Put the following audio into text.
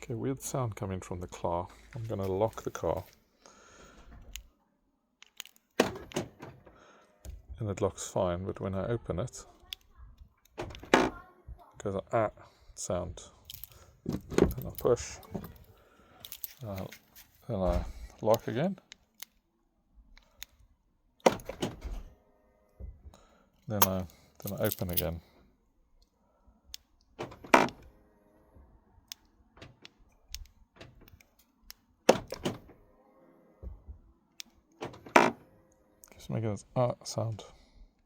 Okay, weird sound coming from the claw. I'm going to lock the car. And it locks fine, but when I open it, goes an ah sound. Then I push. Then I lock again. Then I open again. Just making this ah sound.